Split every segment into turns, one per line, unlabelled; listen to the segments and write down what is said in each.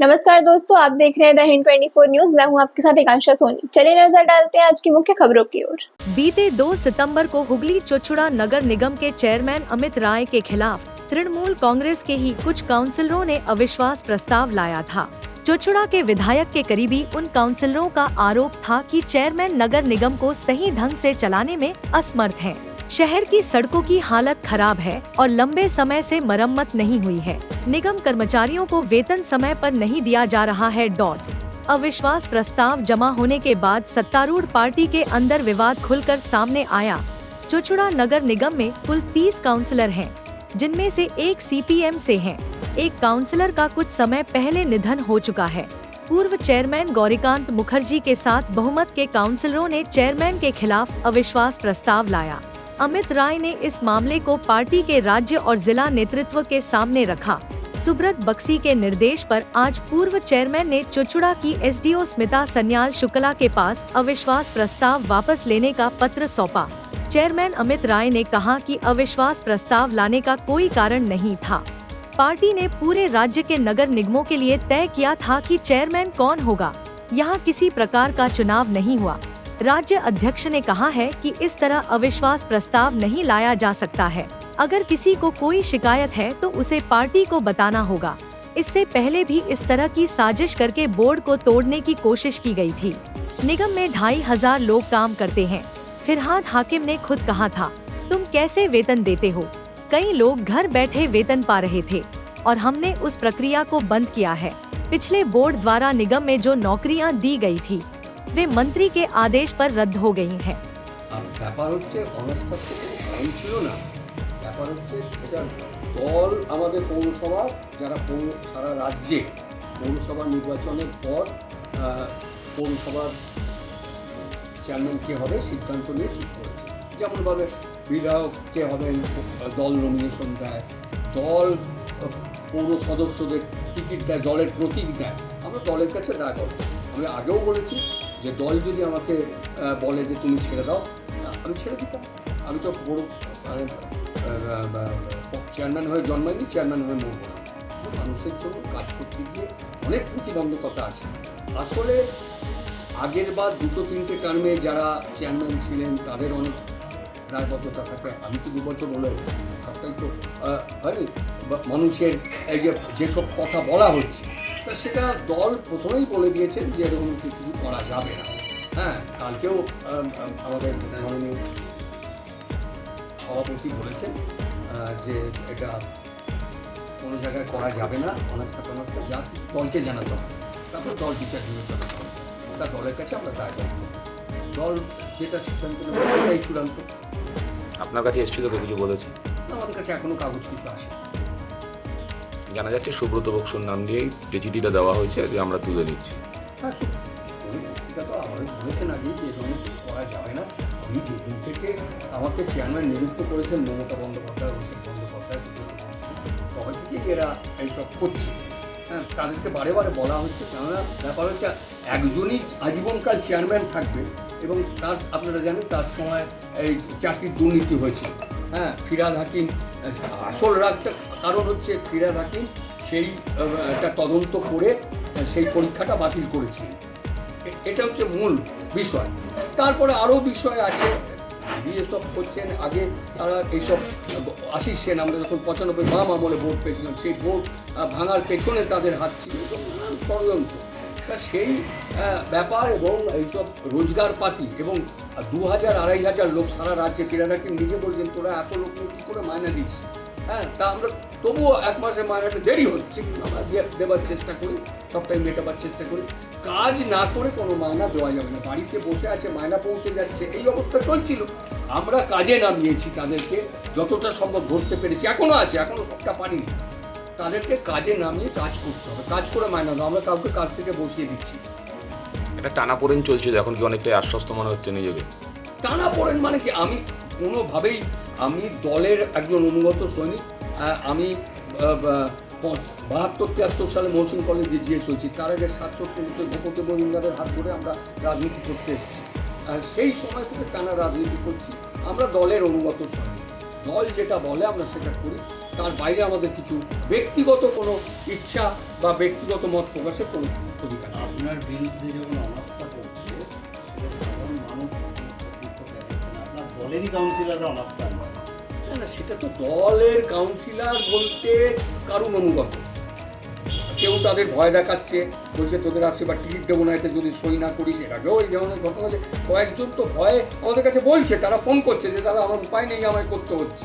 नमस्कार दोस्तों, आप देख रहे हैं द हिंद 24 न्यूज। मैं हूं आपके साथ एकांशा सोनी। चलिए नजर डालते हैं आज की मुख्य खबरों की ओर।
बीते 2 सितंबर को हुगली चुचुड़ा नगर निगम के चेयरमैन अमित राय के खिलाफ तृणमूल कांग्रेस के ही कुछ काउंसिलरों ने अविश्वास प्रस्ताव लाया था। चुचुड़ा के विधायक के करीबी उन काउंसिलरों का आरोप था कि चेयरमैन नगर निगम को सही ढंग से चलाने में असमर्थ हैं। शहर की सड़कों की हालत खराब है और लंबे समय से मरम्मत नहीं हुई है। निगम कर्मचारियों को वेतन समय पर नहीं दिया जा रहा है। अविश्वास प्रस्ताव जमा होने के बाद सत्तारूढ़ पार्टी के अंदर विवाद खुलकर सामने आया। चुचुड़ा नगर निगम में कुल 30 काउंसलर हैं, जिनमें से एक सीपीएम से हैं। एक काउंसलर का कुछ समय पहले निधन हो चुका है। पूर्व चेयरमैन गौरीकांत मुखर्जी के साथ बहुमत के काउंसलरों ने चेयरमैन के खिलाफ अविश्वास प्रस्ताव लाया। अमित राय ने इस मामले को पार्टी के राज्य और जिला नेतृत्व के सामने रखा। सुब्रत बक्सी के निर्देश पर आज पूर्व चेयरमैन ने चुचुड़ा की एसडीओ स्मिता सन्याल शुक्ला के पास अविश्वास प्रस्ताव वापस लेने का पत्र सौंपा। चेयरमैन अमित राय ने कहा कि अविश्वास प्रस्ताव लाने का कोई कारण नहीं था। पार्टी ने पूरे राज्य के नगर निगमों के लिए तय किया था कि चेयरमैन कौन होगा। यहाँ किसी प्रकार का चुनाव नहीं हुआ। राज्य अध्यक्ष ने कहा है कि इस तरह अविश्वास प्रस्ताव नहीं लाया जा सकता है। अगर किसी को कोई शिकायत है तो उसे पार्टी को बताना होगा। इससे पहले भी इस तरह की साजिश करके बोर्ड को तोड़ने की कोशिश की गई थी। निगम में 2500 लोग काम करते हैं। फिरहाद हाकिम ने खुद कहा था, तुम कैसे वेतन देते हो? कई लोग घर बैठे वेतन पा रहे थे और हमने उस प्रक्रिया को बंद किया है। पिछले बोर्ड द्वारा निगम में जो नौकरियां दी गई थी वे मंत्री के आदेश पर रद्द हो गई हैं।
ব্যাপার হচ্ছে অনাস্থা থেকে কারণ ছিল না। ব্যাপার হচ্ছে এটা দল আমাদের পৌরসভা যারা সারা রাজ্যে পৌরসভা নির্বাচনের পর পৌরসভার চেয়ারম্যান কে হবে সিদ্ধান্ত নিয়ে ঠিক করেছে। যেমনভাবে বিধায়ক কে হবেন দল নমিনেশন দেয়, দল পৌর সদস্যদের টিকিট দেয়, দলের প্রতীক দেয়। আমরা দলের কাছে দায় করব। আমি আগেও বলেছি যে দল যদি আমাকে বলে যে তুমি ছেড়ে দাও, আমি ছেড়ে দিতাম। আমি তো বড় চেয়ারম্যান হয়ে জন্মাইনি, চেয়ারম্যান হয়ে মরবো না। মানুষের জন্য কাজ করতে গিয়ে অনেক প্রতিবন্ধকতা আছে। আসলে আগের বার 2-3টে টার্মে যারা চেয়ারম্যান ছিলেন তাদের অনেক দায়বদ্ধতা থাকে। আমি তো 2 বছর হলো সবটাই তো হয়নি। মানুষের এই যেসব কথা বলা হচ্ছে সেটা দল প্রথমেই বলে দিয়েছেন যে এরকম কিছু করা যাবে না। হ্যাঁ, কালকেও আমাদের মাননীয় সভাপতি বলেছেন যে এটা কোনো জায়গায় করা যাবে না। অনাস্থা যা দলকে জানাতে হবে, তারপরে দল বিচার বিবেচনা করবে। ওটা দলের কাছে আমরা দায় করব। দল যেটা সিদ্ধান্ত নেবে সেটাই চূড়ান্ত।
আপনার কাছে এসেছিল তো কিছু বলেছে?
আমাদের কাছে এখনো কাগজ কিছু আসে।
জানা যাচ্ছে সুব্রত বক্সুর নাম দিয়েই যে চিঠিটা দেওয়া হয়েছে যে আমরা তুলে নিচ্ছি।
হ্যাঁ, সেটা তো আমাদের বলেছেন আগে যে এরকম কিছু করা যাবে না। আমি যেদিন থেকে আমাকে চেয়ারম্যান নিযুক্ত করেছেন মমতা বন্দ্যোপাধ্যায়, অভিষেক বন্দ্যোপাধ্যায়, সবাই থেকেই এরা এইসব করছে। হ্যাঁ, তাদেরকে বারে বারে বলা হচ্ছে, কেননা ব্যাপার হচ্ছে একজনই আজীবনকাল চেয়ারম্যান থাকবে এবং তার আপনারা জানেন তার সময় এই চাকরির দুর্নীতি হয়েছিল। হ্যাঁ, ফিরহাদ হাকিম, আসল রাগটা কারণ হচ্ছে ফিরহাদ হাকিম সেই একটা তদন্ত করে সেই পরীক্ষাটা বাতিল করেছিলেন। এটা হচ্ছে মূল বিষয়। তারপরে আরও বিষয় আছে, এসব করছেন। আগে তারা এইসব আশিস সেন, আমরা যখন 95 বাম আমলে ভোট পেয়েছিলাম, সেই ভোট ভাঙার পেছনে তাদের হাত ছিল ষড়যন্ত্র। তা সেই ব্যাপার এবং এইসব রোজগার পাতি এবং 2000-2500 লোক সারা রাজ্যে ফিরহাদ হাকিম নিজে বলছেন তোরা এত লোক কী করে মায়না দিস। হ্যাঁ, তা আমরা তবুও 1 মাসে মায়নাটা দেরি হচ্ছে, কিন্তু আমরা দেওয়ার চেষ্টা করি, সবটাই মেটাবার চেষ্টা করি। কাজ না করে কোনো মায়না দেওয়া যাবে না। বাড়িতে বসে আছে মায়না পৌঁছে যাচ্ছে, এই অবস্থা চলছিল। আমরা কাজে নামিয়েছি তাদেরকে, যতটা সম্ভব ধরতে পেরেছি। এখনও আছে, এখনও সবটা পারিনি। তাদেরকে কাজে নামিয়ে কাজ করতে হবে, কাজ করে মায়না দেওয়া। আমরা কাউকে কাজ থেকে বসিয়ে দিচ্ছি।
এটা টানাপোড়েন চলছিল, এখন কি অনেকটাই আশ্বস্ত মনে হচ্ছে নিজেকে?
টানাপোড়েন মানে কি? আমি কোনোভাবেই, আমি দলের একজন অনুগত সৈনিক। আমি 72-73 সালে মহসিন কলেজে জিএস হয়েছি। তার আগে 67 ভূপতি মজুমদারের হাত ধরে আমরা রাজনীতি করতে এসেছি। সেই সময় থেকে টানা রাজনীতি করছি। আমরা দলের অনুগত সৈনিক। দল যেটা বলে আমরা সেটা করি। তার বাইরে আমাদের কিছু ব্যক্তিগত কোনো ইচ্ছা বা ব্যক্তিগত মত প্রকাশের কোনো অধিকার নেই।
আপনার বিরুদ্ধে যখন অনাস্থা করছে সেটা সাধারণ মানুষ আপনার দলেরই কাউন্সিলররা অনাস্থা নয়।
না না, সেটা তো দলের কাউন্সিলর বলতে কারুন অনুগত। কেউ তাদের ভয় দেখাচ্ছে, বলছে তোদের আসছে বা টিকিট দেবো না, এতে যদি সই না করিস। এর আগেও এই ধরনের ঘটনা আছে। কয়েকজন তো ভয়ে আমাদের কাছে বলছে, তারা ফোন করছে যে দাদা আমার উপায় নেই, আমায় করতে হচ্ছে।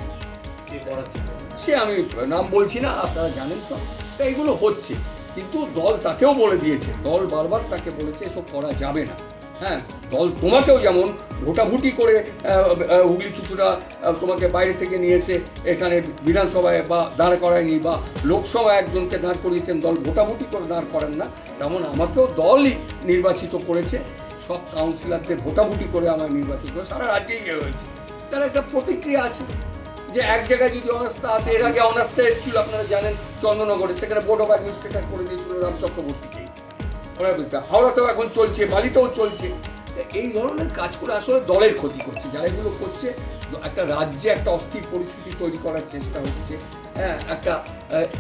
কে করাচ্ছে?
সে আমি নাম বলছি না, আপনারা জানেন সব। তা এইগুলো হচ্ছে, কিন্তু দল তাকেও বলে দিয়েছে, দল বারবার তাকে বলেছে এসব করা যাবে না। হ্যাঁ, দল তোমাকেও যেমন ভোটাভুটি করে হুগলি চুচুড়া তোমাকে বাইরে থেকে নিয়ে এসে এখানে বিধানসভায় বা দাঁড় করায়নি, বা লোকসভায় একজনকে দাঁড় করিয়েছেন, দল ভোটাভুটি করে দাঁড় করেন না, তেমন আমাকেও দলই নির্বাচিত করেছে। সব কাউন্সিলরদের ভোটাভুটি করে আমায় নির্বাচিত করে সারা রাজ্যেই হয়েছে। তার একটা প্রতিক্রিয়া আছে যে এক জায়গায় যদি অনাস্থা আছে, এর আগে অনাস্থা এসেছিল আপনারা জানেন চন্দ্রনগরে, সেখানে বোর্ড অফ অ্যাডমিনিস্ট্রেটর করে দিয়েছিল রাম চক্রবর্তীকে। হাওড়াতেও এখন চলছে, বালিতেও চলছে। এই ধরনের কাজ করে আসলে দলের ক্ষতি করছে যারা এগুলো করছে। একটা রাজ্যে একটা অস্থির পরিস্থিতি তৈরি করার চেষ্টা হচ্ছে। হ্যাঁ, একটা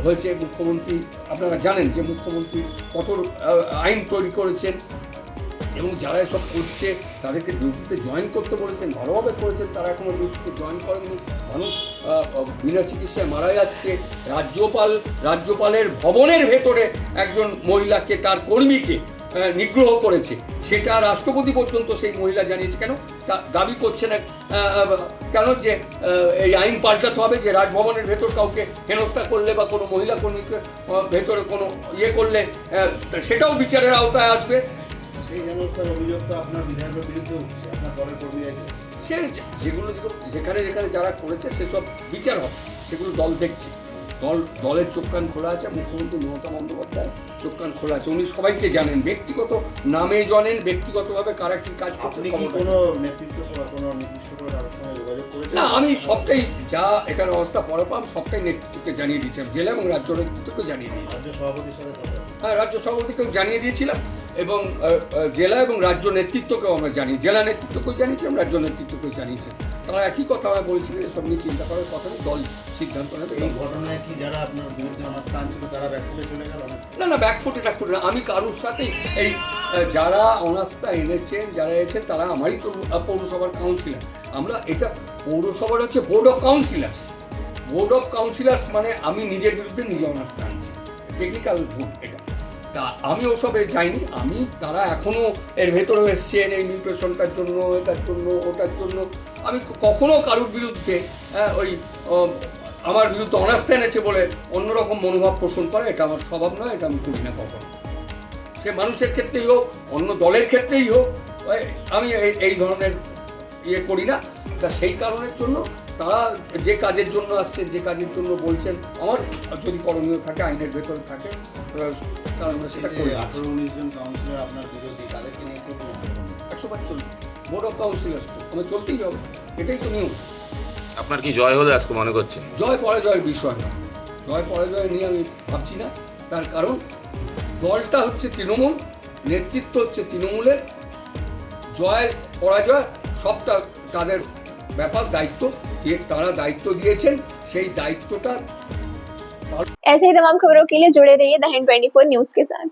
হয়েছে মুখ্যমন্ত্রী, আপনারা জানেন যে মুখ্যমন্ত্রী কঠোর আইন তৈরি করেছেন, এবং যারা এসব করছে তাদেরকে ডিউটিতে জয়েন করতে বলেছেন, ভালোভাবে করেছেন। তারা এখনো ডিউটিতে জয়েন করেননি। মানুষ বিনা চিকিৎসায় মারা যাচ্ছে। রাজ্যপালের ভবনের ভেতরে একজন মহিলাকে, তার কর্মীকে নিগ্রহ করেছে, সেটা রাষ্ট্রপতি পর্যন্ত সেই মহিলা জানিয়েছে। কেন তা দাবি করছে না? কেন যে এই আইন পাল্টাতে হবে, যে রাজভবনের ভেতর কাউকে হেনস্থা করলে বা কোনো মহিলা কর্মীকে ভেতরে কোনো ইয়ে করলে সেটাও বিচারের আওতায় আসবে।
সেই হেনস্থার অভিযোগ তো আপনার বিধায়কের বিরুদ্ধে উঠছে, আপনার দলের কর্মীরা।
সে যেগুলো যেখানে যারা করেছে সেসব বিচার হবে, সেগুলো দল দেখছে। দলের চোখ কান খোলা আছে। মুখ্যমন্ত্রী মমতা বন্দ্যোপাধ্যায় চোখ কান খোলা আছে। উনি সবাইকে জানেন, ব্যক্তিগত নামে জানেন, ব্যক্তিগতভাবে কারা কি কাজ করতে।
আপনি কি কোনো নেতৃত্ব বা কোনো নির্দিষ্ট করে তাদের সঙ্গে যোগাযোগ করেছেন?
না, আমি সবটাই যা এখানে অবস্থা পরে পাম সবটাই নেতৃত্বকে জানিয়ে দিয়েছিলাম, জেলা এবং রাজ্য নেতৃত্বকে জানিয়ে দিয়েছি।
রাজ্য সভাপতির সাথে কথা?
হ্যাঁ, রাজ্য সভাপতিকেও জানিয়ে দিয়েছিলাম, এবং জেলা এবং রাজ্য নেতৃত্বকেও আমরা জেলা নেতৃত্বকেও জানিয়েছিলাম, রাজ্য নেতৃত্বকেও জানিয়েছি। তারা একই কথা আমায় বলেছিলেন, এসব নিয়ে চিন্তা করার কথা নেই, দল সিদ্ধান্ত নেবে।
এই ঘটনায় কি যারা আপনার বিরুদ্ধে অনাস্থা আনছিল তারা ব্যাকফুটে চলে গেল?
না, ব্যাকফুটে না। আমি কারোর সাথেই এই যারা অনাস্থা এনেছেন, যারা এসেছেন, তারা আমারই তো পৌরসভার কাউন্সিলর। আমরা এটা পৌরসভার হচ্ছে board of councillors. Board of councillors মানে আমি নিজের বিরুদ্ধে নিজে অনাস্থা আনছি, টেকনিক্যাল ভুল এটা। তা আমি ওসবে যাইনি। তারা এখনো এর ভেতরে এসছেন এই নিউট্রিশনটার জন্য, এটার জন্য, ওটার জন্য। আমি কখনো কারোর বিরুদ্ধে আমার বিরুদ্ধে অনাস্থা এনেছে বলে অন্যরকম মনোভাব পোষণ করা, এটা আমার স্বভাব নয়, এটা আমি করি না কখনো। সে মানুষের ক্ষেত্রেই হোক, অন্য দলের ক্ষেত্রেই হোক, আমি এই ধরনের ইয়ে করি না। তা সেই কারণের জন্য তারা যে কাজের জন্য আসছে, যে কাজের জন্য বলছেন, আমার যদি করণীয় থাকে, আইনের ভেতরে থাকে, তাহলে আমরা সেটা করি।
18-19 জন কাউন্সিলর আপনার বিরোধী, তাদেরকে নিয়ে চলবে
100বার চলবে। বোর্ড অফ কাউন্সিলার্স তো আমরা চলতেই হবে, এটাই তো নিয়ম।
আপনার কি জয় হলো আজকে মনে করছেন?
জয় পরাজয়ের বিষয় না, জয় পরাজয় নিয়ে আমি ভাবছি না। তার কারণ দলটা হচ্ছে তৃণমূল, নেতৃত্ব হচ্ছে তৃণমূলের। জয় পরাজয় সবটা তাদের ব্যাপার, দায়িত্ব। তারা দায়িত্ব দিয়েছেন, সেই দায়িত্বটা।
ऐसे ही तमाम खबरों के लिए जुड़े रहिए द हिंद 24 न्यूज के साथ।